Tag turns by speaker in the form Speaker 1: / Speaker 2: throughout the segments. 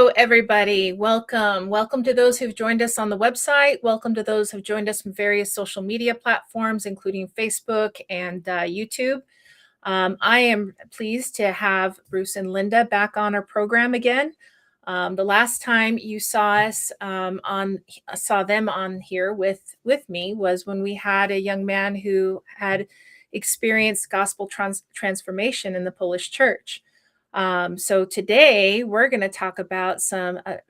Speaker 1: Hello, everybody. Welcome. Welcome to those who've joined us on the website. Welcome to those who've joined us from various social media platforms, including Facebook and YouTube. I am pleased to have Bruce and Linda back on our program again. The last time you saw them on here with me was when we had a young man who had experienced gospel transformation in the Polish church. So today we're going to talk about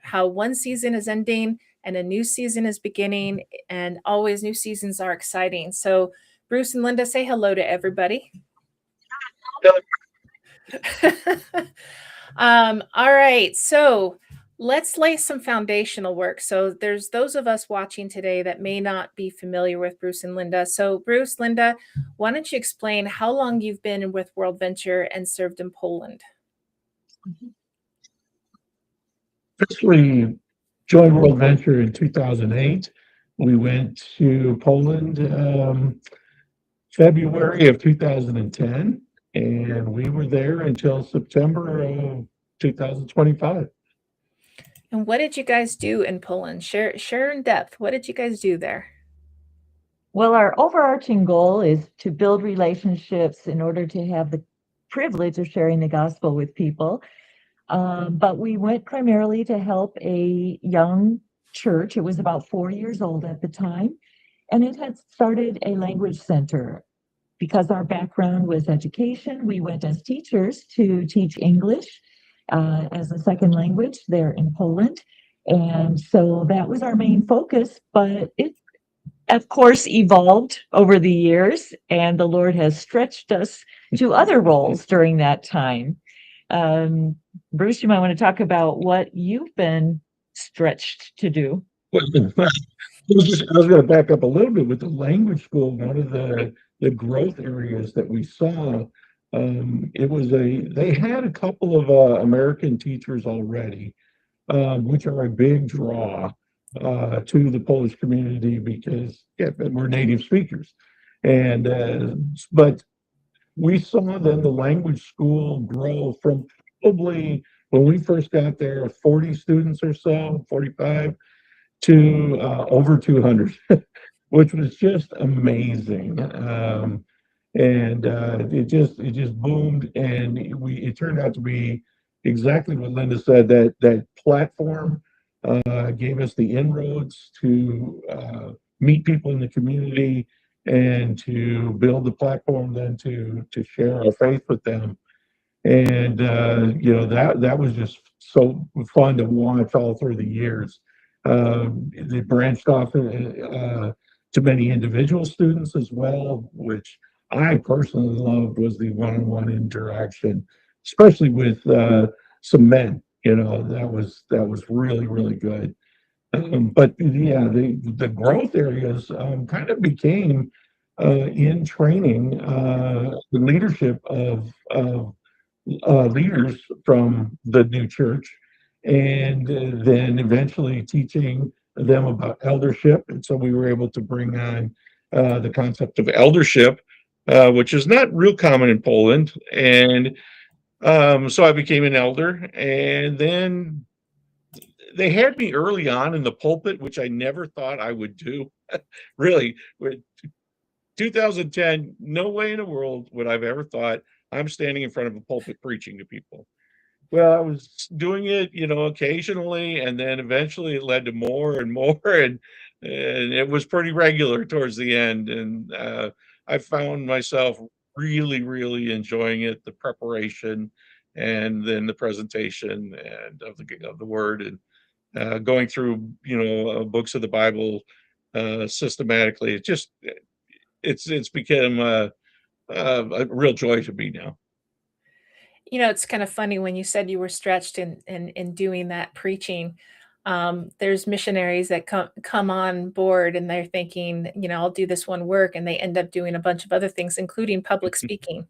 Speaker 1: how one season is ending and a new season is beginning, and always new seasons are exciting. So Bruce and Linda, say hello to everybody. All right, so let's lay some foundational work. So there's those of us watching today that may not be familiar with Bruce and Linda. So Bruce, Linda, why don't you explain how long you've been with WorldVenture and served in Poland?
Speaker 2: Officially joined WorldVenture in 2008. We went to Poland February of 2010, and we were there until September of 2025.
Speaker 1: And what did you guys do in Poland? Share in depth. What did you guys do there?
Speaker 3: Well, our overarching goal is to build relationships in order to have the privilege of sharing the gospel with people. But we went primarily to help a young church. It was about 4 years old at the time, and it had started a language center. Because our background was education, we went as teachers to teach English as a second language there in Poland. And so that was our main focus, but it, of course, evolved over the years, and the Lord has stretched us to other roles during that time. Bruce, you might want to talk about what you've been stretched to do.
Speaker 2: I was going to back up a little bit with the language school. One of the growth areas that we saw, they had a couple of American teachers already, which are a big draw to the Polish community because we're native speakers, but we saw then the language school grow from probably when we first got there 40 students or so, 45 to over 200, which was just amazing. And it just boomed, and it turned out to be exactly what Linda said. That platform gave us the inroads to meet people in the community and to build the platform, then to share our faith with them. And that was just so fun to watch all through the years. They branched off to many individual students as well, which I personally loved was the one-on-one interaction, especially with some men. That was really, really good. But yeah, the growth areas kind of became in training the leadership of leaders from the new church, and then eventually teaching them about eldership. And so we were able to bring on the concept of eldership, which is not real common in Poland. And so I became an elder, and then they had me early on in the pulpit, which I never thought I would do. Really, with 2010, no way in the world would I've ever thought I'm standing in front of a pulpit preaching to people. Well, I was doing it, occasionally, and then eventually it led to more and more, and it was pretty regular towards the end. And I found myself really, really enjoying it, the preparation, and then the presentation and of the word, and going through books of the Bible systematically. It's become a real joy to me now.
Speaker 1: It's kind of funny when you said you were stretched in doing that preaching. There's missionaries that come on board and they're thinking, I'll do this one work, and they end up doing a bunch of other things, including public speaking.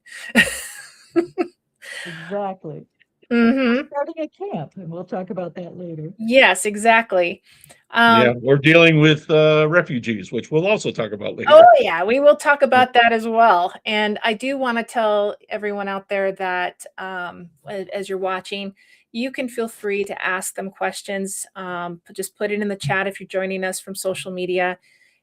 Speaker 3: Exactly.
Speaker 1: Mm-hmm.
Speaker 3: Starting a camp, and we'll talk about that later.
Speaker 1: Yes, exactly.
Speaker 2: Yeah, we're dealing with refugees, which we'll also talk about later.
Speaker 1: Oh, yeah, we will talk about that as well. And I do want to tell everyone out there that as you're watching, you can feel free to ask them questions. Just put it in the chat if you're joining us from social media,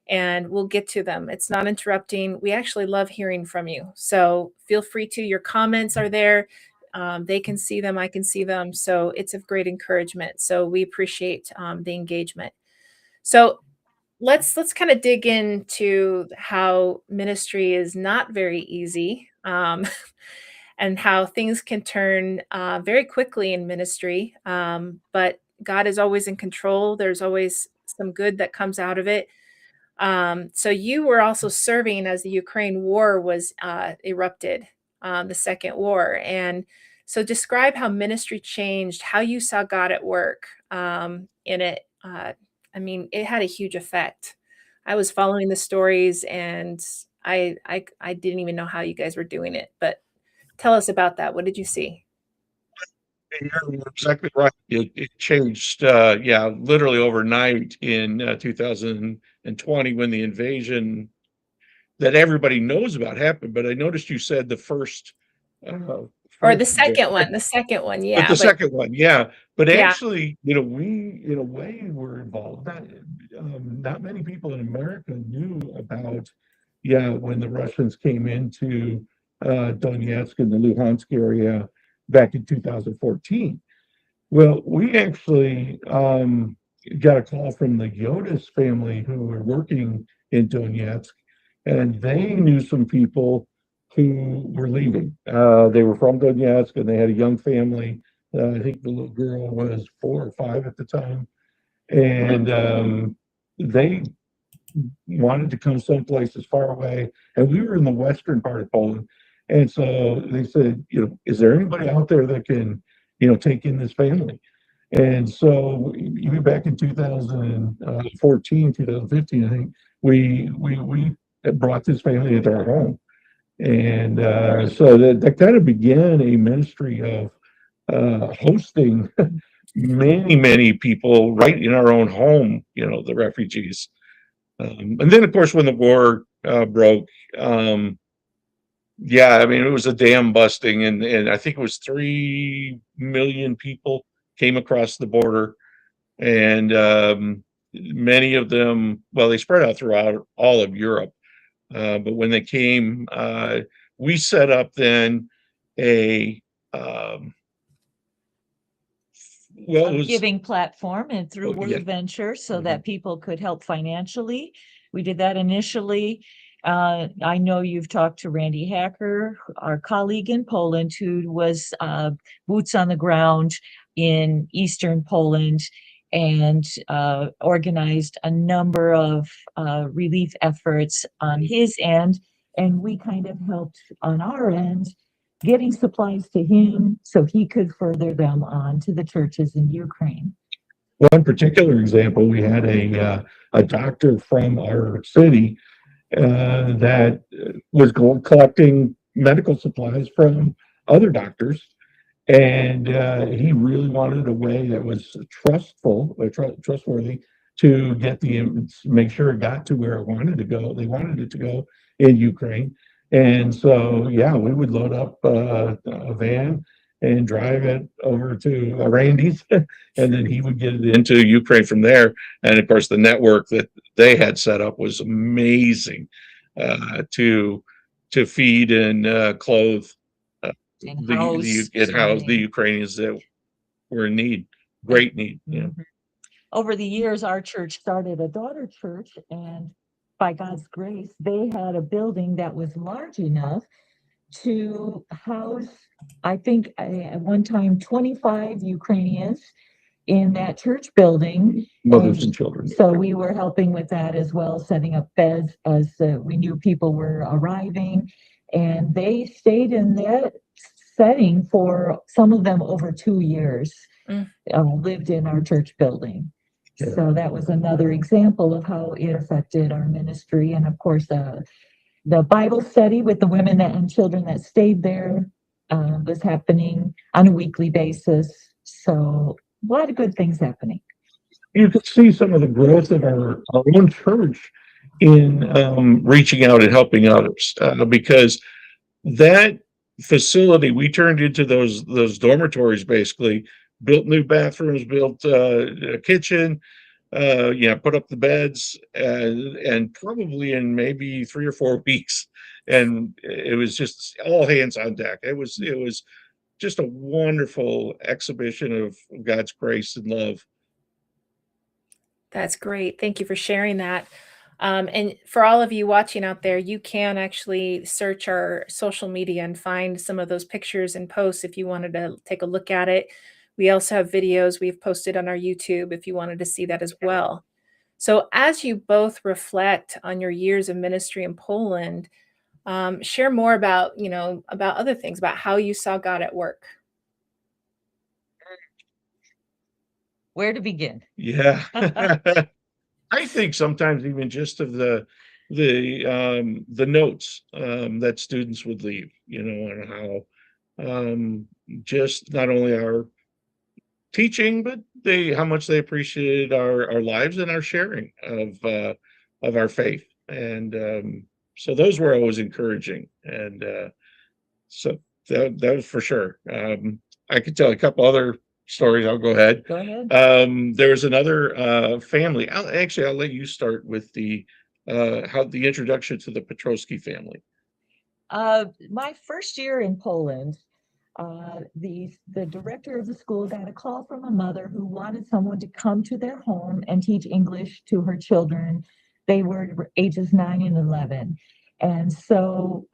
Speaker 1: and we'll get to them. It's not interrupting. We actually love hearing from you. So feel free to. Your comments are there. They can see them. I can see them. So it's a great encouragement. So we appreciate the engagement. So let's kind of dig into how ministry is not very easy, and how things can turn very quickly in ministry. But God is always in control. There's always some good that comes out of it. So you were also serving as the Ukraine war was erupted, the second war. And so describe how ministry changed, how you saw God at work in it. I mean, it had a huge effect. I was following the stories, and I didn't even know how you guys were doing it. But tell us about that. What did you see?
Speaker 2: You're exactly right. It changed, yeah, literally overnight in 2020 when the invasion that everybody knows about happened. But I noticed you said the first,
Speaker 1: Or the
Speaker 2: first
Speaker 1: second
Speaker 2: war.
Speaker 1: one, the second one,
Speaker 2: But
Speaker 1: yeah,
Speaker 2: the
Speaker 1: but
Speaker 2: second one, yeah. But
Speaker 1: yeah.
Speaker 2: actually, we in a way were involved. Not many people in America knew about, yeah, when the Russians came into Donetsk and the Luhansk area back in 2014. Well, we actually got a call from the Yotis family who were working in Donetsk, and they knew some people who were leaving. They were from Donetsk and they had a young family. I think the little girl was 4 or 5 at the time. And they wanted to come someplace as far away. And we were in the western part of Poland. And so they said, is there anybody out there that can, take in this family? And so even back in 2014, 2015, I think we brought this family into our home. And so that kind of began a ministry of hosting many people right in our own home, the refugees. And then, of course, when the war broke, yeah, I mean, it was a dam busting, and I think it was 3 million people came across the border, and many of them, well, they spread out throughout all of Europe. But when they came, we set up then a well, it was
Speaker 3: giving platform and through
Speaker 2: yeah.
Speaker 3: WorldVenture so that people could help financially. We did that initially. I know you've talked to Randy Hacker, our colleague in Poland, who was boots on the ground in Eastern Poland and organized a number of relief efforts on his end. And we kind of helped on our end getting supplies to him so he could further them on to the churches in Ukraine.
Speaker 2: One particular example, we had a doctor from our city that was collecting medical supplies from other doctors, and he really wanted a way that was trustworthy to make sure it got to where it wanted to go. They wanted it to go in Ukraine, and so yeah, we would load up a van and drive it over to Randy's, and then he would get it into Ukraine from there. And of course, the network that they had set up was amazing to feed and clothe
Speaker 3: And
Speaker 2: house the Ukrainians that were in need, great need. Yeah.
Speaker 3: Over the years, our church started a daughter church, and by God's grace, they had a building that was large enough to house, I think, at one time, 25 Ukrainians in that church building.
Speaker 2: Mothers and children.
Speaker 3: So we were helping with that as well, setting up beds as we knew people were arriving. And they stayed in that setting for some of them over 2 years, lived in our church building. Yeah. So that was another example of how it affected our ministry. And of course, the Bible study with the women and children that stayed there was happening on a weekly basis. So a lot of good things happening.
Speaker 2: You could see some of the growth of our own church in reaching out and helping others, because that facility we turned into those dormitories, basically built new bathrooms, built a kitchen, put up the beds, and probably in maybe 3 or 4 weeks, and it was just all hands on deck. It was just a wonderful exhibition of God's grace and love.
Speaker 1: That's great. Thank you for sharing that. And for all of you watching out there, you can actually search our social media and find some of those pictures and posts if you wanted to take a look at it. We also have videos we've posted on our YouTube if you wanted to see that as well. So, as you both reflect on your years of ministry in Poland, share more about about other things, about how you saw God at work.
Speaker 3: Where to begin?
Speaker 2: Yeah. I think sometimes even just of the notes that students would leave, on how just not only our teaching, but how much they appreciated our lives and our sharing of our faith. And so those were always encouraging. And so that was for sure. I could tell a couple other stories. I'll go ahead.
Speaker 3: Go ahead.
Speaker 2: There was another family. I'll let you start with the introduction to the Petrowski family.
Speaker 3: My first year in Poland, the director of the school got a call from a mother who wanted someone to come to their home and teach English to her children. They were ages 9 and 11. And so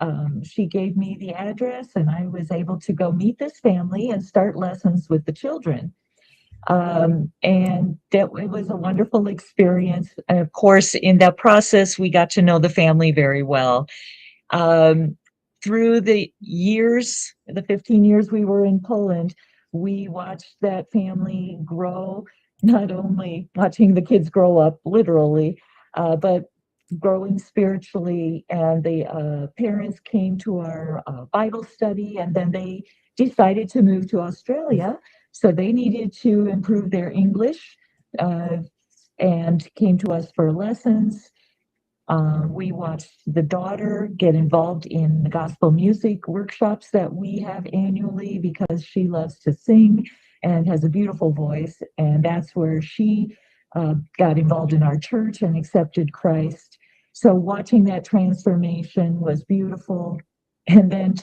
Speaker 3: she gave me the address, and I was able to go meet this family and start lessons with the children. And it was a wonderful experience. And of course, in that process, we got to know the family very well. Through the 15 years we were in Poland, we watched that family grow, not only watching the kids grow up literally, but growing spiritually. And the parents came to our Bible study, and then they decided to move to Australia. So they needed to improve their English, and came to us for lessons. We watched the daughter get involved in the gospel music workshops that we have annually because she loves to sing and has a beautiful voice. And that's where she got involved in our church and accepted Christ. So watching that transformation was beautiful. And then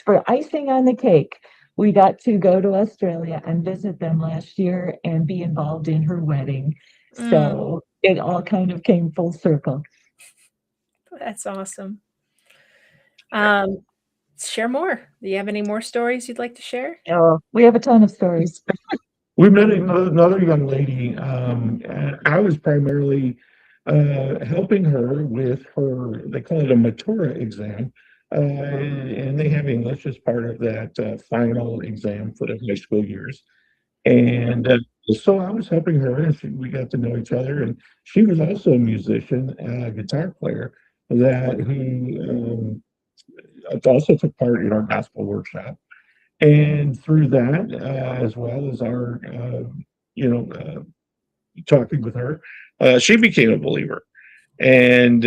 Speaker 3: for icing on the cake, we got to go to Australia and visit them last year and be involved in her wedding. So it all kind of came full circle.
Speaker 1: That's awesome. Share more. Do you have any more stories you'd like to share?
Speaker 3: Oh, we have a ton of stories.
Speaker 2: We met another young lady, and I was primarily helping her with her, they call it a Matura exam, and they have English as part of that final exam for the high school years. And so I was helping her, and we got to know each other. And she was also a musician, a guitar player who also took part in our gospel workshop. And through that, as well as our, talking with her, she became a believer. And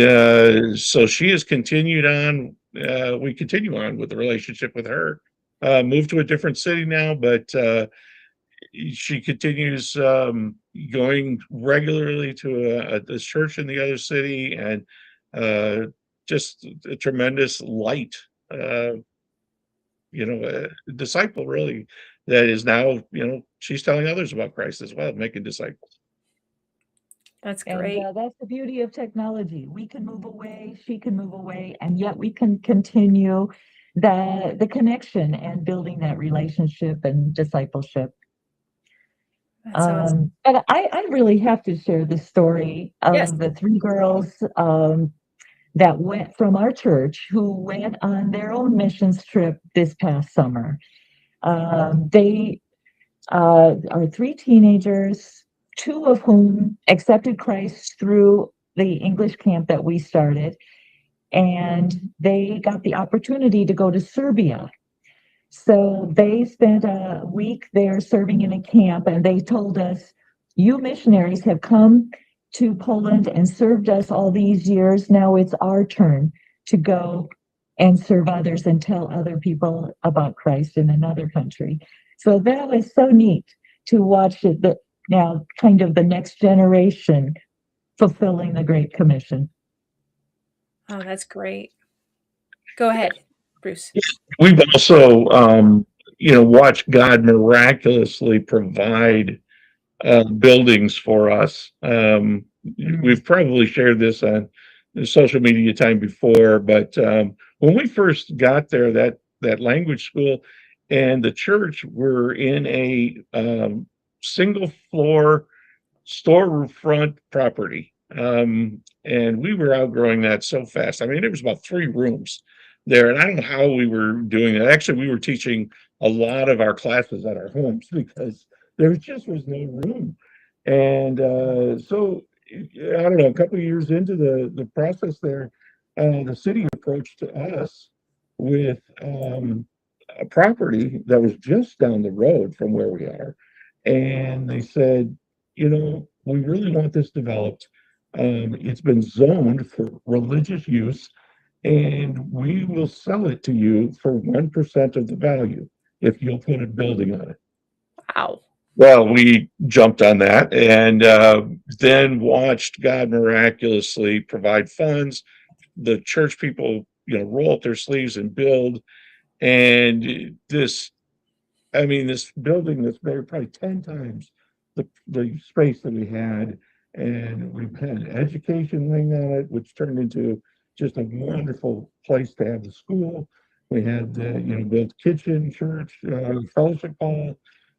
Speaker 2: so she has continued on. We continue on with the relationship with her. Moved to a different city now, but she continues going regularly to this church in the other city, and just a tremendous light. A disciple really that is now, she's telling others about Christ as well, making disciples.
Speaker 1: That's great.
Speaker 3: And that's the beauty of technology. We can move away, she can move away, and yet we can continue the connection and building that relationship and discipleship.
Speaker 1: That's awesome.
Speaker 3: But I really have to share the story of
Speaker 1: Yes.
Speaker 3: the 3 girls that went from our church who went on their own missions trip this past summer. They are 3 teenagers, 2 of whom accepted Christ through the English camp that we started, and they got the opportunity to go to Serbia. So they spent a week there serving in a camp, and they told us, you missionaries have come to Poland and served us all these years. Now it's our turn to go and serve others and tell other people about Christ in another country. So that was so neat to watch it, that now kind of the next generation fulfilling the Great Commission.
Speaker 1: Oh, that's great. Go ahead, Bruce.
Speaker 2: We've also, watched God miraculously provide buildings for us. We've probably shared this on the social media time before, but when we first got there, that language school and the church were in a single floor storefront property. And we were outgrowing that so fast. I mean, it was about 3 rooms there. And I don't know how we were doing it. Actually, we were teaching a lot of our classes at our homes because there just was no room. And so, I don't know, a couple of years into the process there, the city approached us with a property that was just down the road from where we are. And they said, we really want this developed. It's been zoned for religious use, and we will sell it to you for 1% of the value if you'll put a building on it.
Speaker 1: Wow.
Speaker 2: Well, we jumped on that and then watched God miraculously provide funds. The church people, roll up their sleeves and build. And this building that's maybe probably 10 times the space that we had. And we've had an education wing on it, which turned into just a wonderful place to have the school. We had, built kitchen, church, fellowship hall.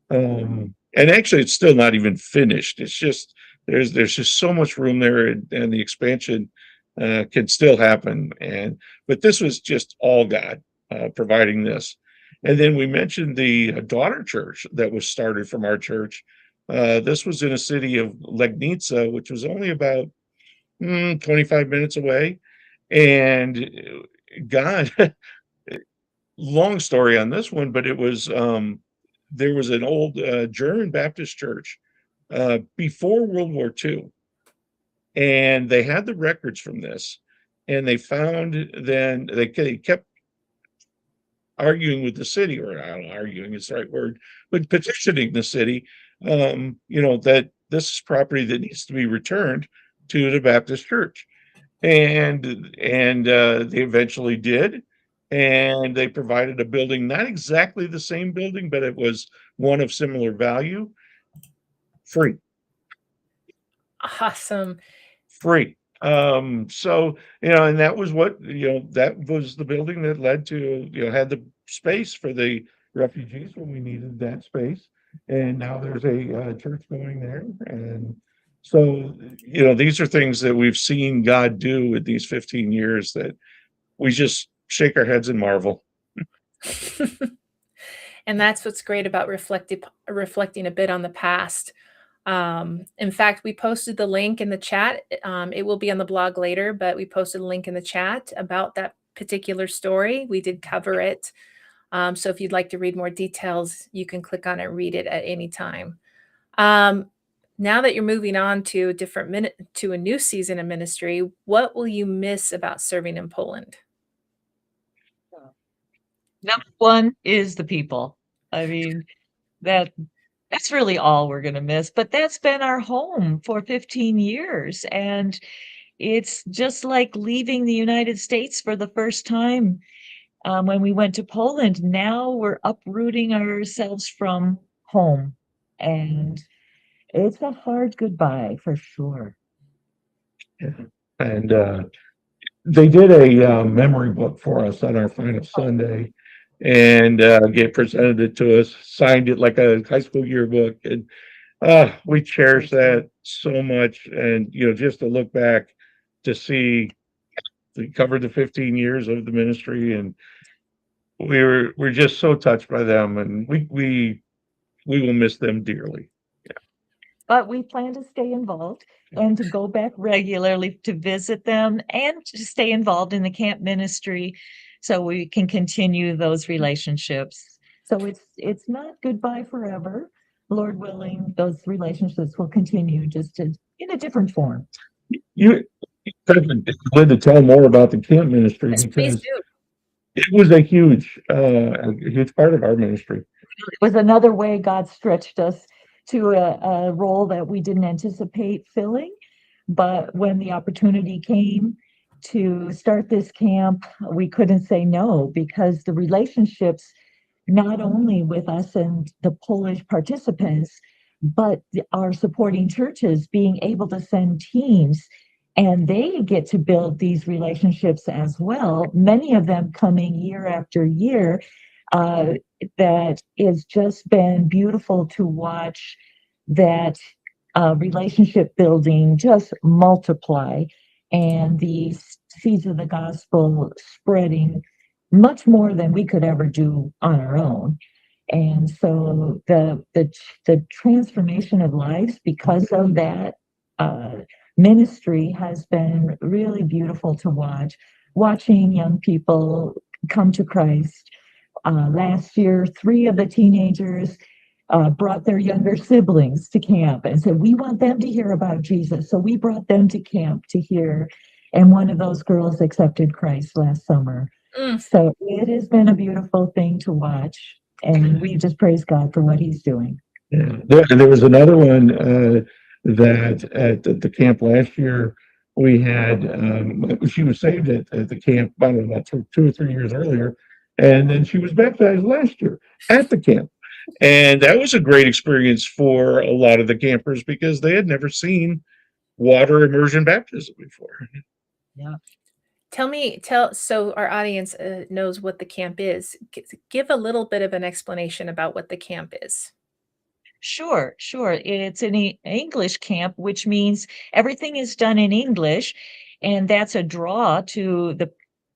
Speaker 2: And actually, it's still not even finished. It's just, there's just so much room there, and the expansion can still happen. But this was just all God providing this. And then we mentioned the daughter church that was started from our church. This was in a city of Legnica, which was only about 25 minutes away. And God, long story on this one, but it was there was an old German Baptist church before World War II, and they had the records from this, and they found then they kept arguing with the city, or I don't know, arguing is the right word, but petitioning the city, that this is property that needs to be returned to the Baptist church. And they eventually did. And they provided a building, not exactly the same building, but it was one of similar value, free.
Speaker 1: Awesome.
Speaker 2: Free. So, and that was that was the building that led to, had the space for the refugees when we needed that space. And now there's a church going there. And so, these are things that we've seen God do with these 15 years that we just shake our heads and marvel.
Speaker 1: And that's what's great about reflecting a bit on the past. In fact, we posted the link in the chat. It will be on the blog later, but we posted a link in the chat about that particular story. We did cover it. So if you'd like to read more details, you can click on it, read it at any time. Now that you're moving on to a new season of ministry, what will you miss about serving in Poland?
Speaker 3: Number one is the people. I mean, that's really all we're going to miss, but that's been our home for 15 years. And it's just like leaving the United States for the first time when we went to Poland. Now we're uprooting ourselves from home. And it's a hard goodbye for sure.
Speaker 2: And they did a memory book for us on our final Sunday, and presented it to us, signed it like a high school yearbook, and we cherish that so much. And just to look back to see we covered the 15 years of the ministry, and we're just so touched by them, and we will miss them dearly.
Speaker 3: But we plan to stay involved and to go back regularly to visit them and to stay involved in the camp ministry so we can continue those relationships. So it's not goodbye forever. Lord willing, those relationships will continue just in a different form.
Speaker 2: You kind of led to tell more about the camp ministry
Speaker 1: Yes, please
Speaker 2: because
Speaker 1: do.
Speaker 2: it was a huge part of our ministry.
Speaker 3: It was another way God stretched us to a role that we didn't anticipate filling. But when the opportunity came to start this camp, we couldn't say no because the relationships, not only with us and the Polish participants, but our supporting churches being able to send teams and they get to build these relationships as well, many of them coming year after year. Uh, that has just been beautiful to watch that relationship building just multiply and the seeds of the gospel spreading much more than we could ever do on our own. And so the transformation of lives because of that uh, ministry has been really beautiful to watch. Watching young people come to Christ. Last year, 3 of the teenagers brought their younger siblings to camp and said, "We want them to hear about Jesus." So we brought them to camp to hear. And one of those girls accepted Christ last summer.
Speaker 1: Mm.
Speaker 3: So it has been a beautiful thing to watch. And we just praise God for what he's doing.
Speaker 2: Yeah. There was another one that at the camp last year, we had, she was saved at the camp about 2 or 3 years earlier. And then she was baptized last year at the camp. And that was a great experience for a lot of the campers because they had never seen water immersion baptism before.
Speaker 3: Yeah.
Speaker 1: So our audience knows what the camp is. Give a little bit of an explanation about what the camp is.
Speaker 3: Sure, sure. It's an English camp, which means everything is done in English. And that's a draw to the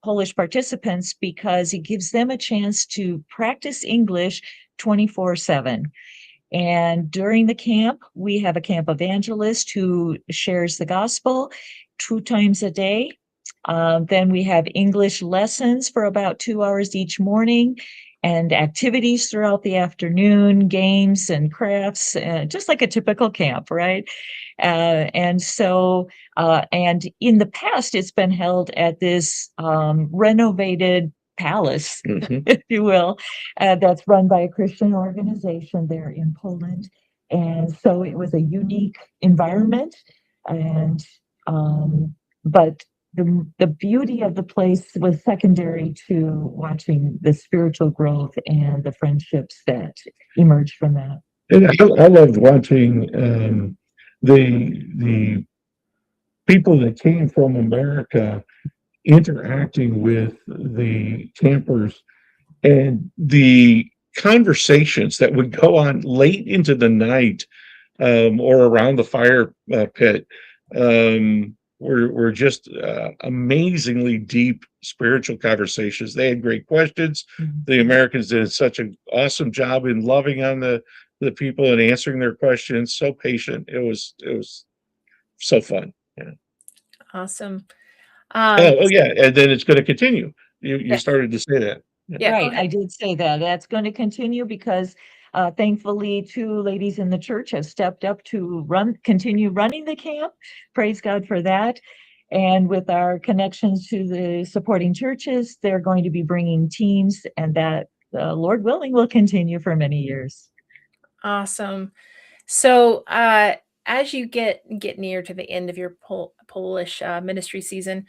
Speaker 3: Polish participants because it gives them a chance to practice English 24/7. And during the camp, we have a camp evangelist who shares the gospel 2 times a day. Then we have English lessons for about 2 hours each morning and activities throughout the afternoon, games and crafts, just like a typical camp, right? And in the past, it's been held at this renovated palace, if you will, that's run by a Christian organization there in Poland. And so it was a unique environment. And but the beauty of the place was secondary to watching the spiritual growth and the friendships that emerged from that.
Speaker 2: And I loved watching the people that came from America interacting with the campers and the conversations that would go on late into the night or around the fire pit were just amazingly deep spiritual conversations. They had great questions. The Americans did such an awesome job in loving on the people and answering their questions. So patient. It was so fun. Yeah.
Speaker 1: Awesome.
Speaker 2: Oh yeah, and then it's going to continue. You
Speaker 1: Yes.
Speaker 2: started to say that.
Speaker 1: Yeah, go
Speaker 3: Right,
Speaker 1: ahead.
Speaker 3: I did say that. That's going to continue because thankfully 2 ladies in the church have stepped up to continue running the camp. Praise God for that. And with our connections to the supporting churches, they're going to be bringing teams, and that, Lord willing, will continue for many years.
Speaker 1: Awesome. So, as you get near to the end of your Polish ministry season,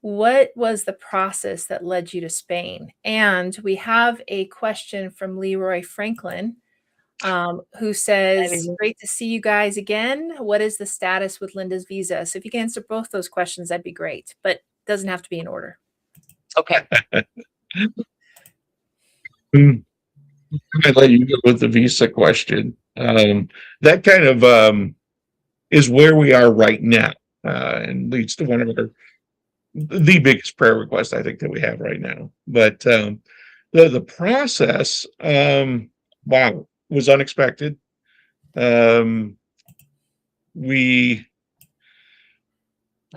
Speaker 1: what was the process that led you to Spain? And we have a question from Leroy Franklin, who says, "Great to see you guys again. What is the status with Linda's visa?" So, if you can answer both those questions, that'd be great. But it doesn't have to be in order.
Speaker 3: Okay.
Speaker 2: I'd let you go with the visa question. That kind of is where we are right now, and leads to one of the biggest prayer requests I think that we have right now. But the process, wow, was unexpected. We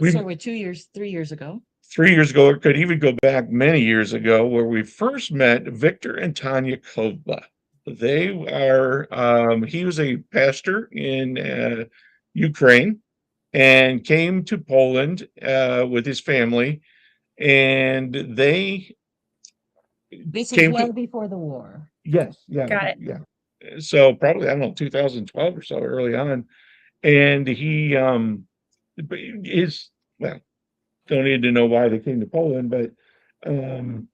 Speaker 3: Let's start with 2 years, 3 years ago.
Speaker 2: 3 years ago, or could even go back many years ago, where we first met Victor and Tanya Kovba. They are, he was a pastor in Ukraine and came to Poland with his family, and they
Speaker 3: This is
Speaker 2: came
Speaker 3: well
Speaker 2: to,
Speaker 3: before the war.
Speaker 2: yes, yeah,
Speaker 1: Got it.
Speaker 2: yeah. So probably, I don't know, 2012 or so, early on. And he is, well, don't need to know why they came to Poland, but um,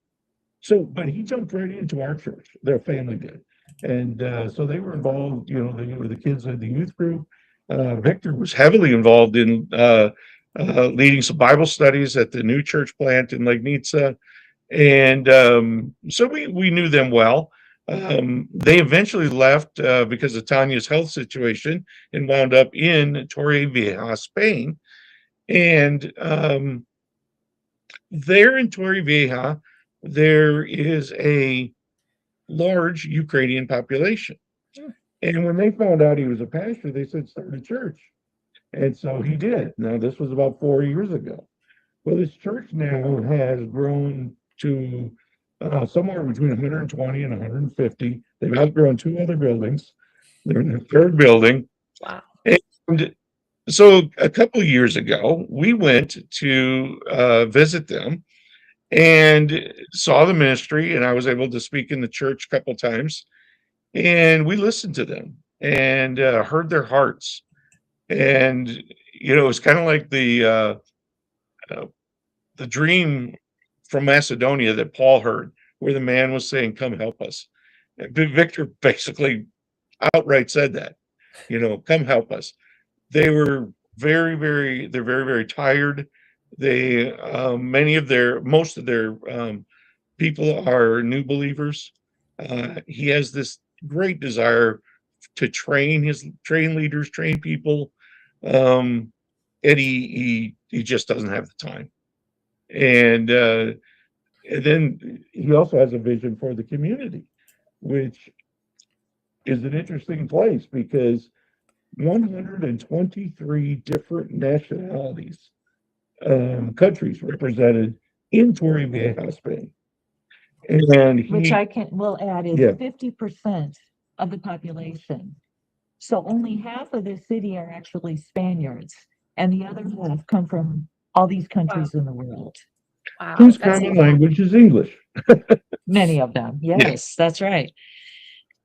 Speaker 2: but he jumped right into our church. Their family did, and so they were involved. You know, they were the kids in the youth group. Victor was heavily involved in leading some Bible studies at the new church plant in Legnica, and so we knew them well. They eventually left because of Tanya's health situation and wound up in Torrevieja, Spain, and there in Torrevieja, there is a large Ukrainian population. And when they found out he was a pastor, they said, start a church. And so he did. Now, this was about 4 years ago. Well, this church now has grown to somewhere between 120 and 150. They've outgrown two other buildings. They're in the third building.
Speaker 1: Wow.
Speaker 2: And so a couple of years ago, we went to visit them and saw the ministry, and I was able to speak in the church a couple times, and we listened to them and heard their hearts. And it was kind of like the dream from Macedonia that Paul heard, where the man was saying, come help us. Victor basically outright said that, come help us. They were they're very, very tired. They, most of their people are new believers. He has this great desire to train leaders, train people. And he just doesn't have the time. And then he also has a vision for the community, which is an interesting place because 123 different nationalities, countries represented in Torrevieja, Spain. And
Speaker 3: Which will add is
Speaker 2: Yeah.
Speaker 3: 50% of the population. So only half of the city are actually Spaniards, and the other half come from all these countries in the world.
Speaker 1: Wow.
Speaker 2: whose
Speaker 1: That's
Speaker 2: common language is English.
Speaker 3: Many of them. Yes, that's right.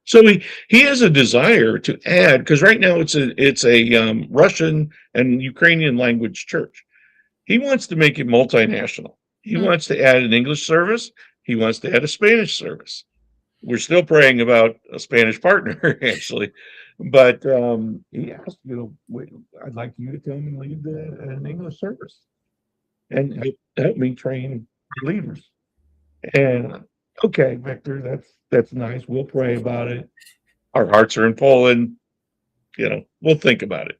Speaker 2: So he has a desire to add, because right now it's a Russian and Ukrainian language church. He wants to make it multinational. He wants to add an English service. He wants to add a Spanish service. We're still praying about a Spanish partner, actually. But he asked, I'd like you to come and lead an English service and help me train leaders. And okay, Victor, that's nice. We'll pray about it. Our hearts are in Poland. We'll think about it.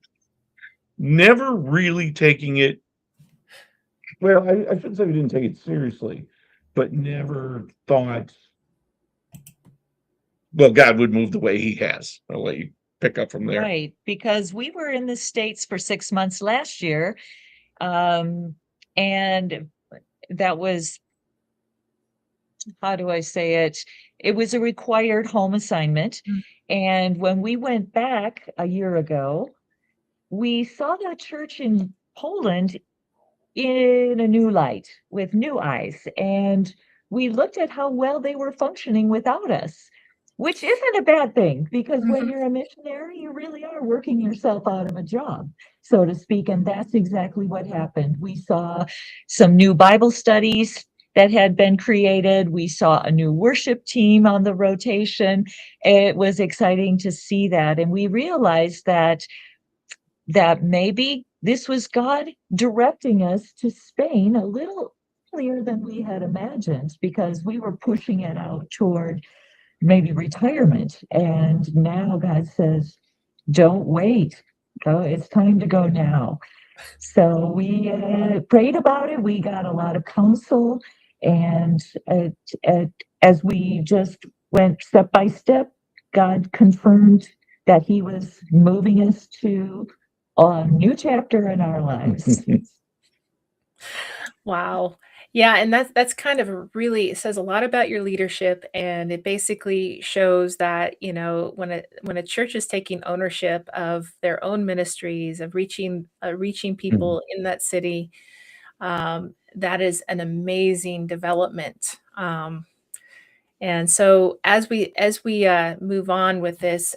Speaker 2: Never really taking it. Well, I shouldn't say we didn't take it seriously, but never thought, well, God would move the way he has. I'll let you pick up from there.
Speaker 3: Right, because we were in the States for 6 months last year, and that was, how do I say it? It was a required home assignment. And when we went back a year ago, we saw that church in Poland in a new light with new eyes. And we looked at how well they were functioning without us, which isn't a bad thing, because when you're a missionary, you really are working yourself out of a job, so to speak. And that's exactly what happened. We saw some new Bible studies that had been created. We saw a new worship team on the rotation. It was exciting to see that. And we realized that maybe this was God directing us to Spain a little earlier than we had imagined, because we were pushing it out toward maybe retirement. And now God says, don't wait. Go, it's time to go now. So we prayed about it. We got a lot of counsel. And as we just went step by step, God confirmed that he was moving us to a new chapter in our lives.
Speaker 1: Wow. Yeah, and that's kind of a really, it says a lot about your leadership, and it basically shows that, when a church is taking ownership of their own ministries, of reaching
Speaker 2: Mhm.
Speaker 1: people in that city, that is an amazing development. And so as we move on with this,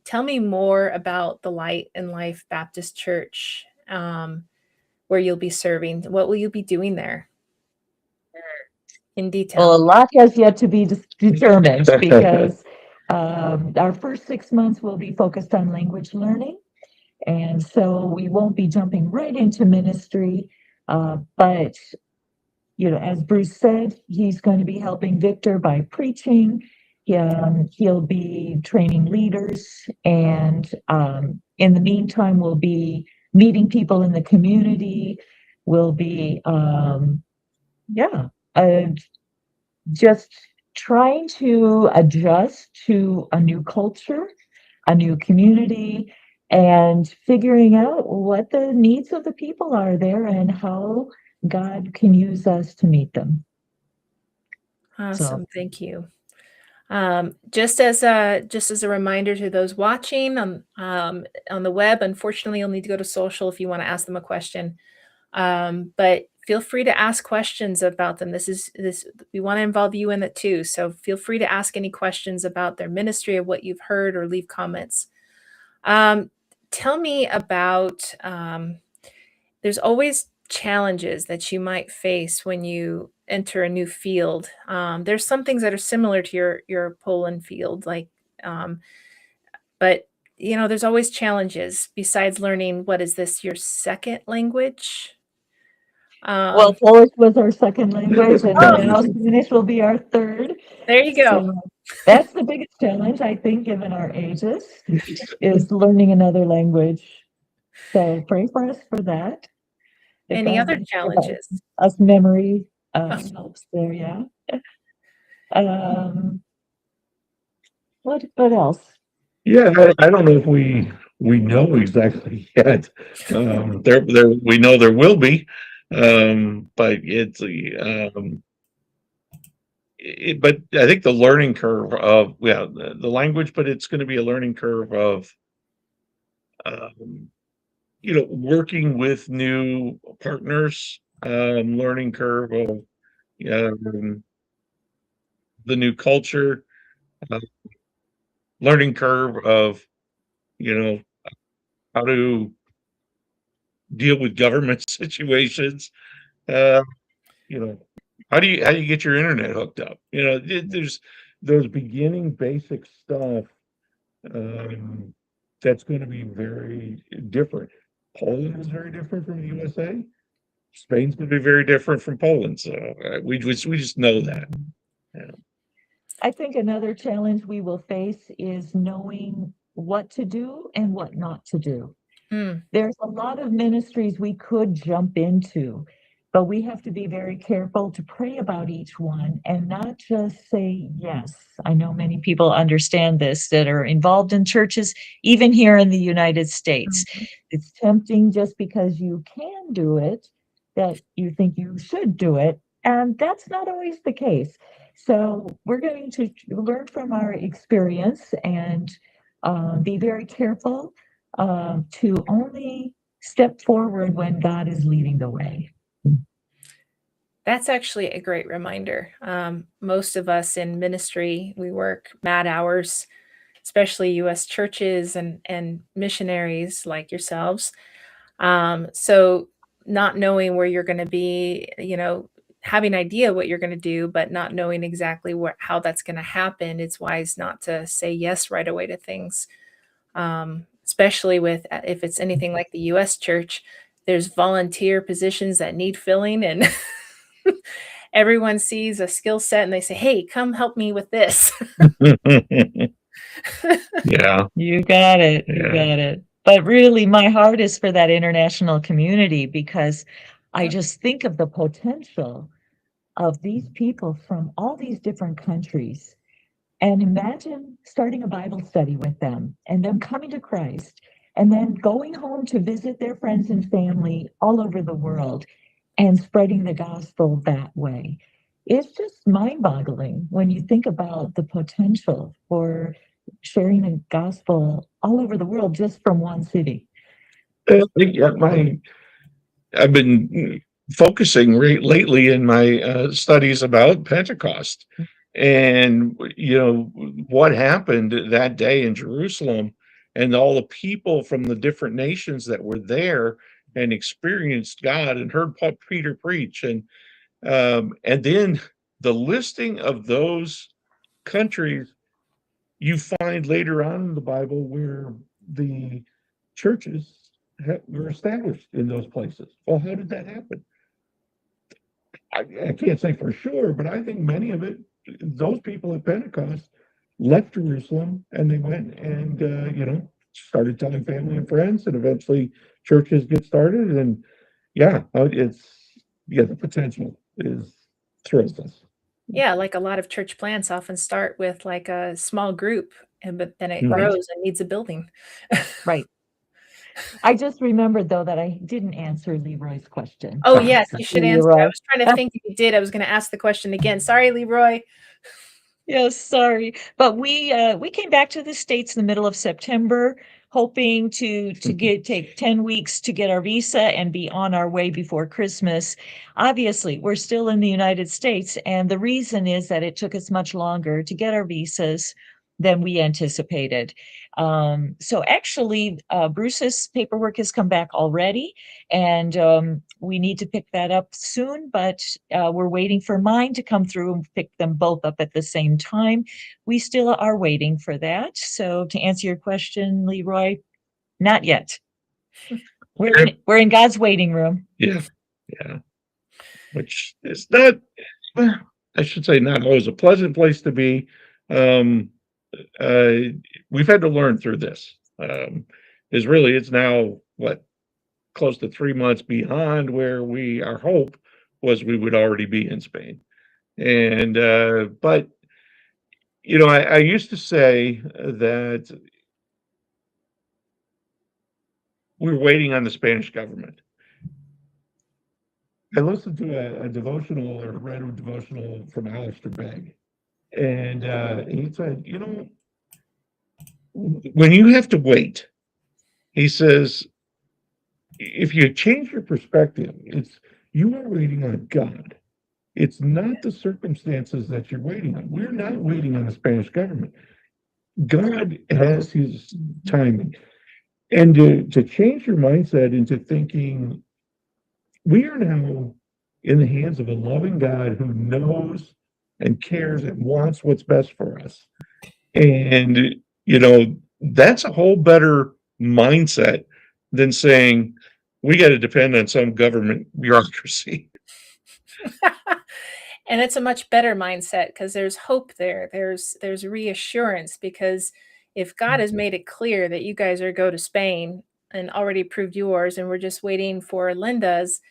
Speaker 1: tell me more about the Light and Life Baptist Church, where you'll be serving. What will you be doing there in
Speaker 3: Well, a
Speaker 1: detail?
Speaker 3: lot has yet to be determined because our first 6 months will be focused on language learning. And so we won't be jumping right into ministry. But, as Bruce said, he's going to be helping Victor by preaching. He'll be training leaders. And in the meantime, we'll be meeting people in the community. We'll be, yeah, uh, just trying to adjust to a new culture, a new community, and figuring out what the needs of the people are there and how God can use us to meet them. So,
Speaker 1: Awesome, thank you. Just as a reminder to those watching on the web, unfortunately, you'll need to go to social if you want to ask them a question. But feel free to ask questions about them. This we want to involve you in it too. So feel free to ask any questions about their ministry or what you've heard, or leave comments. Um, Tell me about, there's always challenges that you might face when you enter a new field. There's some things that are similar to your Poland field, like, um, but there's always challenges besides learning. What is this, your second language?
Speaker 3: well,
Speaker 1: Um,
Speaker 3: Polish was our second language, and
Speaker 1: oh,
Speaker 3: now Spanish will be our third.
Speaker 1: there you go.
Speaker 3: So that's the biggest challenge, I think, given our ages, is learning another language. So pray for us for that. That
Speaker 1: Any
Speaker 3: God
Speaker 1: other
Speaker 3: will give
Speaker 1: challenges?
Speaker 3: us memory
Speaker 1: Oh,
Speaker 3: helps there, yeah. Um, what else?
Speaker 2: Yeah, I don't know if we know exactly yet. There we know there will be, but but I think the learning curve of, yeah, the language, but it's going to be a learning curve of um, working with new partners, learning curve of um, the new culture, uh, learning curve of you know how to deal with government situations. Uh, you know, how do you get your internet hooked up? There's those beginning basic stuff um, that's going to be very different. Poland is very different from the USA. Spain's going to be very different from Poland. So we just know that. Yeah.
Speaker 3: I think another challenge we will face is knowing what to do and what not to do.
Speaker 1: hmm.
Speaker 3: There's a lot of ministries we could jump into, but we have to be very careful to pray about each one and not just say yes. I know many people understand this that are involved in churches, even here in the United States.
Speaker 1: Mhm.
Speaker 3: It's tempting just because you can do it that you think you should do it. And that's not always the case. So we're going to learn from our experience and be very careful to only step forward when God is leading the way.
Speaker 1: That's actually a great reminder. Most of us in ministry, we work mad hours, especially U.S. churches and missionaries like yourselves. So not knowing where you're going to be, having an idea what you're going to do, but not knowing exactly how that's going to happen, it's wise not to say yes right away to things. Especially with, if it's anything like the U.S. church, there's volunteer positions that need filling, and everyone sees a skill set and they say, "Hey, come help me with this."
Speaker 2: Yeah.
Speaker 3: You got it. You
Speaker 2: Yeah.
Speaker 3: got it. But really, my heart is for that international community because I just think of the potential of these people from all these different countries. And imagine starting a Bible study with them and them coming to Christ and then going home to visit their friends and family all over the world and spreading the gospel that way. It's just mind-boggling when you think about the potential for sharing the gospel all over the world just from one city.
Speaker 2: Yeah, I've been focusing lately in my studies about Pentecost, and what happened that day in Jerusalem, and all the people from the different nations that were there and experienced God and heard Peter preach, and then the listing of those countries you find later on in the Bible where the churches were established in those places. Well, how did that happen? I can't say for sure, but I think many of it, those people at Pentecost left Jerusalem and they went and, started telling family and friends, and eventually churches get started. And yeah, the potential is thrills us.
Speaker 1: Yeah, like a lot of church plants often start with like a small group, but then it
Speaker 3: Right,
Speaker 1: grows and needs a building.
Speaker 3: right. I just remembered though that I didn't answer Leroy's question.
Speaker 1: Oh, yes, you should answer. I
Speaker 3: Leroy.
Speaker 1: was trying to think if you did. I was going to ask the question again. Sorry, Leroy.
Speaker 3: Yes, sorry. But we came back to the States in the middle of September, hoping to take 10 weeks to get our visa and be on our way before Christmas. Obviously, we're still in the United States, and the reason is that it took us much longer to get our visas than we anticipated. So actually, Bruce's paperwork has come back already, and we need to pick that up soon, but we're waiting for mine to come through and pick them both up at the same time. We still are waiting for that. So to answer your question, Leroy, not yet. We're in God's waiting room.
Speaker 2: Yeah, yeah. Which is not, well, I should say, not always a pleasant place to be. Um, uh, we've had to learn through this. Is really it's now what, close to 3 months behind where our hope was we would already be in Spain. And but I used to say that we're waiting on the Spanish government. I listened to a devotional or read a devotional from Alistair Begg, and he said, when you have to wait, he says, if you change your perspective, it's you are waiting on God. It's not the circumstances that you're waiting on. We're not waiting on the Spanish government. God has his timing. And to change your mindset into thinking we are now in the hands of a loving God who knows and cares and wants what's best for us. And, that's a whole better mindset than saying we got to depend on some government bureaucracy.
Speaker 1: And it's a much better mindset because there's hope there. There's reassurance because if God has made it clear that you guys are go to Spain and already approved yours and we're just waiting for Linda's,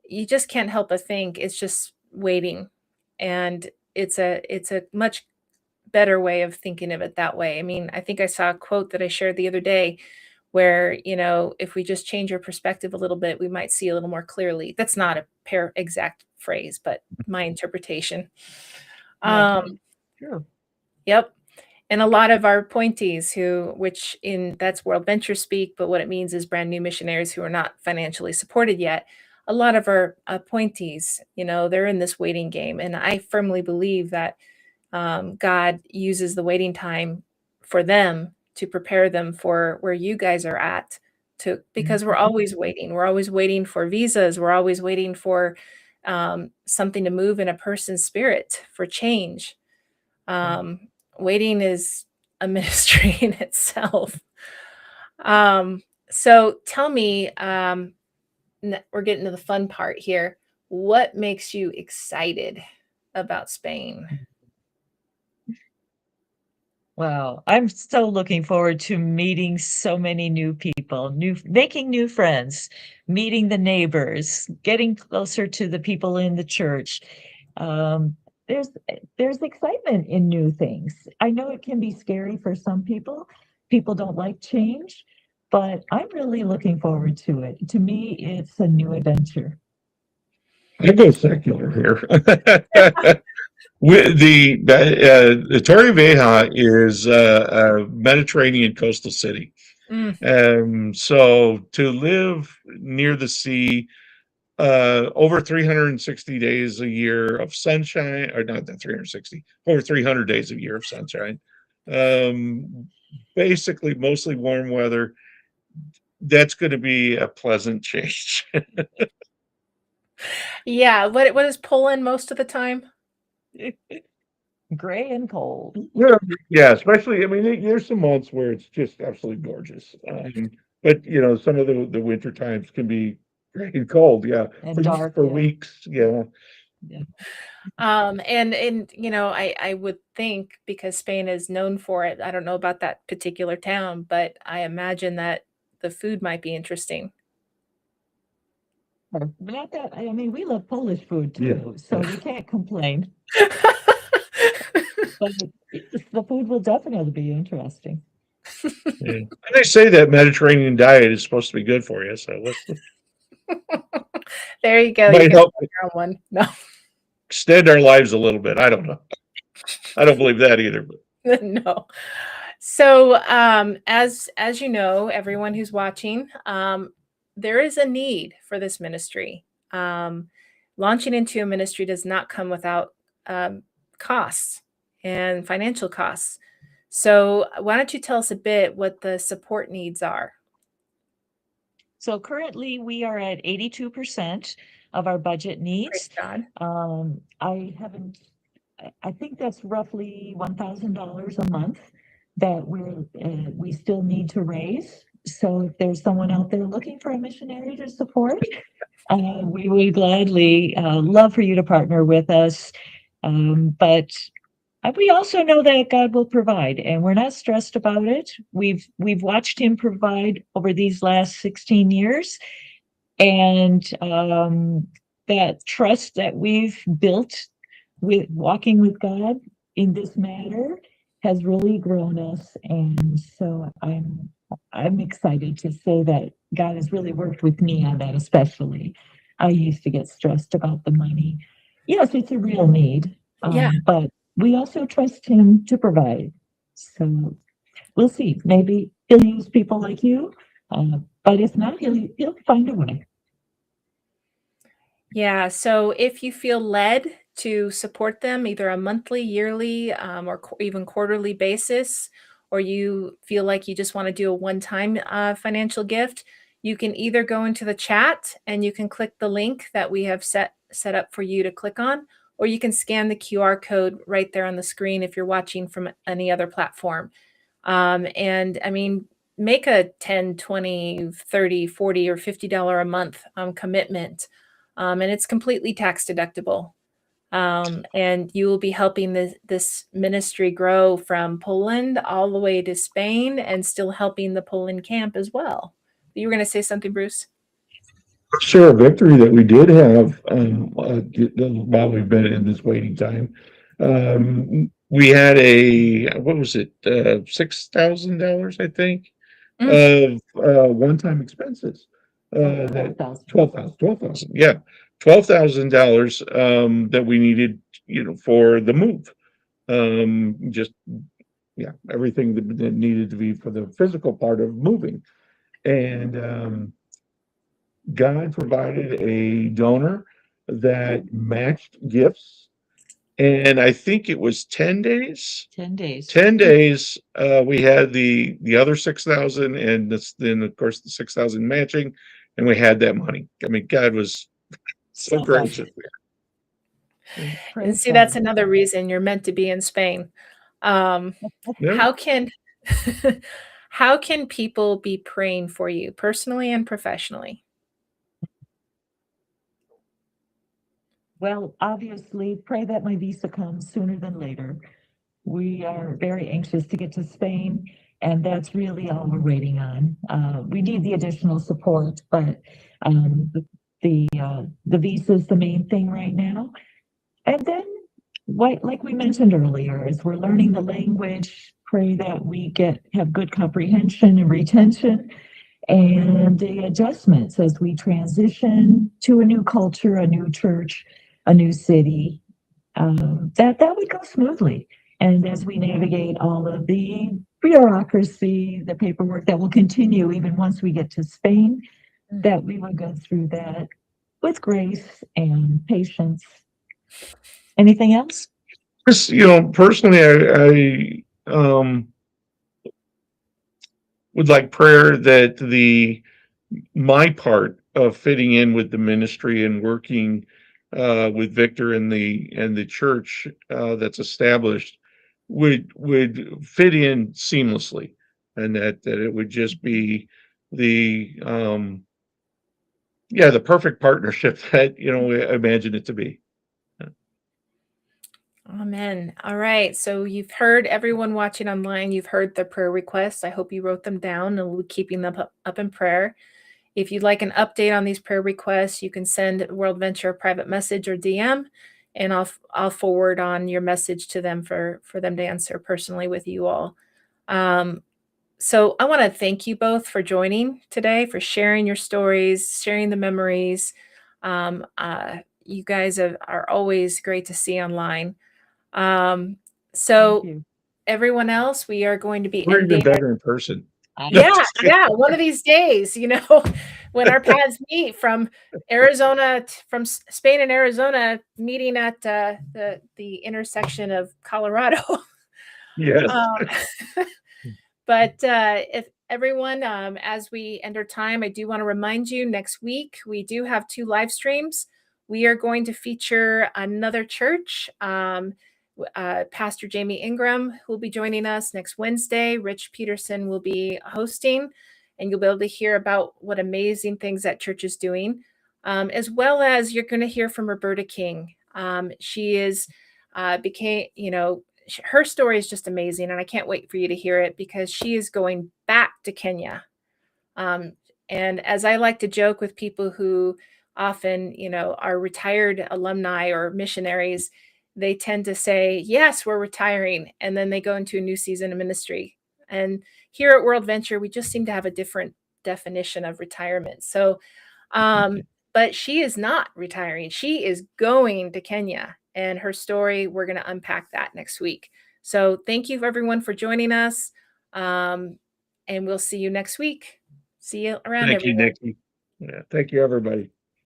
Speaker 1: you just can't help but think it's just waiting. And it's a much better way of thinking of it that way. I mean, I think I saw a quote that I shared the other day where, if we just change our perspective a little bit, we might see a little more clearly. That's not a exact phrase, but my interpretation.
Speaker 3: Yeah,
Speaker 1: Um,
Speaker 3: true.
Speaker 1: yep. And a lot of our appointees which that's World Venture speak, but what it means is brand new missionaries who are not financially supported yet. A lot of our appointees, they're in this waiting game. And I firmly believe that God uses the waiting time for them to prepare them for where you guys are at because we're always waiting. We're always waiting for visas. We're always waiting for something to move in a person's spirit for change. Waiting is a ministry in itself. So tell me, we're getting to the fun part here. What makes you excited about Spain?
Speaker 3: Wow, I'm so looking forward to meeting so many new people, making new friends, meeting the neighbors, getting closer to the people in the church. Um, there's there's excitement in new things. I know it can be scary for some people. People don't like change, but I'm really looking forward to it. To me, it's a new adventure.
Speaker 2: I go secular here. The Torrevieja is a Mediterranean coastal city.
Speaker 1: Mm.
Speaker 2: So to live near the sea, over 360 days a year of sunshine, or not that 360, over 300 days a year of sunshine. Um, Basically, mostly warm weather. That's going to be a pleasant change.
Speaker 1: Yeah, what is Poland most of the time?
Speaker 3: Gray and cold.
Speaker 2: Yeah, yeah, especially, I mean, there's some months where it's just absolutely gorgeous. But some of the winter times can be very cold, yeah,
Speaker 3: And dark,
Speaker 2: for
Speaker 3: yeah.
Speaker 2: weeks, yeah.
Speaker 3: Yeah.
Speaker 1: And I would think because Spain is known for it, I don't know about that particular town, but I imagine that the food might be interesting.
Speaker 3: Not that, I mean, we love Polish food
Speaker 2: Yeah.
Speaker 3: too, so we can't complain. But the food will definitely be interesting.
Speaker 2: Yeah. And they say that Mediterranean diet is supposed to be good for you, so let's
Speaker 1: There you go. You
Speaker 2: might
Speaker 1: can
Speaker 2: help
Speaker 1: start your own one. No.
Speaker 2: extend our lives a little bit. I don't know. I don't believe that either. But
Speaker 1: No. So, as you know, everyone who's watching, there is a need for this ministry. Launching into a ministry does not come without costs and financial costs. So, why don't you tell us a bit what the support needs are?
Speaker 3: So currently we are at 82% of our budget
Speaker 1: Praise
Speaker 3: needs.
Speaker 1: God.
Speaker 3: I haven't, I think that's roughly $1,000 a month that we still need to raise. So if there's someone out there looking for a missionary to support, we would gladly love for you to partner with us. But we also know that God will provide, and we're not stressed about it. We've watched Him provide over these last 16 years, and that trust that we've built with walking with God in this matter has really grown us. And so I'm excited to say that God has really worked with me on that, especially. I used to get stressed about the money. Yes, it's a real need,
Speaker 1: Yeah.
Speaker 3: but we also trust Him to provide. So we'll see. Maybe He'll use people like you, but if not, He'll find a way.
Speaker 1: Yeah. So if you feel led to support them, either a monthly, yearly, or even quarterly basis, or you feel like you just want to do a one-time financial gift, you can either go into the chat and you can click the link that we have set up for you to click on, or you can scan the QR code right there on the screen if you're watching from any other platform. And I mean, make a 10, 20, 30, 40, or $50 a month commitment. And it's completely tax deductible. And you will be helping this ministry grow from Poland all the way to Spain and still helping the Poland camp as well. You were going to say something, Bruce?
Speaker 2: share a victory that we did have while we've been in this waiting time. We had what was it, $6,000, I think, of one-time expenses. That 12,000, yeah, $12,000 that we needed, for the move. Just yeah, everything that needed to be for the physical part of moving, and God provided a donor that matched gifts, and I think it was 10 days.
Speaker 3: 10 days.
Speaker 2: 10 days, we had the other 6,000, and then of course the 6,000 matching, and we had that money. I mean, God was so gracious.
Speaker 1: And see, that's another reason you're meant to be in Spain.
Speaker 2: Yeah.
Speaker 1: How can how can people be praying for you personally and professionally?
Speaker 3: Well, obviously, pray that my visa comes sooner than later. We are very anxious to get to Spain, and that's really all we're waiting on. We need the additional support, but the visa is the main thing right now. And then, like we mentioned earlier, as we're learning the language, pray that we have good comprehension and retention, and the adjustments as we transition to a new culture, a new church, a new city, that would go smoothly. And as we navigate all of the bureaucracy, the paperwork that will continue even once we get to Spain, that we will go through that with grace and patience. Anything else?
Speaker 2: Just, personally, I would like prayer that my part of fitting in with the ministry and working with Victor and the church that's established would fit in seamlessly, and that it would just be the the perfect partnership that I imagine it to be.
Speaker 1: Amen. All right. So you've heard everyone watching online, you've heard the prayer requests. I hope you wrote them down and we'll be keeping them up in prayer. If you'd like an update on these prayer requests, you can send WorldVenture a private message or DM, and I'll forward on your message to them for them to answer personally with you all. So I want to thank you both for joining today, for sharing your stories, sharing the memories. You guys are always great to see online. So everyone else, we are going to be
Speaker 2: We're even
Speaker 1: ending.
Speaker 2: better in person.
Speaker 1: Yeah, one of these days, when our paths meet from Arizona, from Spain and Arizona, meeting at the intersection of Colorado.
Speaker 2: Yes.
Speaker 1: But if everyone, as we end our time, I do want to remind you next week we do have 2 live streams. We are going to feature another church. Pastor Jamie Ingram, who will be joining us next Wednesday. Rich Peterson will be hosting, and you'll be able to hear about what amazing things that church is doing, as well as you're going to hear from Roberta King. She is her story is just amazing, and I can't wait for you to hear it because she is going back to Kenya. And as I like to joke with people who often, are retired alumni or missionaries, they tend to say, yes, we're retiring. And then they go into a new season of ministry. And here at WorldVenture, we just seem to have a different definition of retirement. So, but she is not retiring. She is going to Kenya. And her story, we're going to unpack that next week. So thank you everyone for joining us. And we'll see you next week. See you around,
Speaker 2: Thank you,
Speaker 1: everyone.
Speaker 2: Nikki. Yeah, thank you, everybody.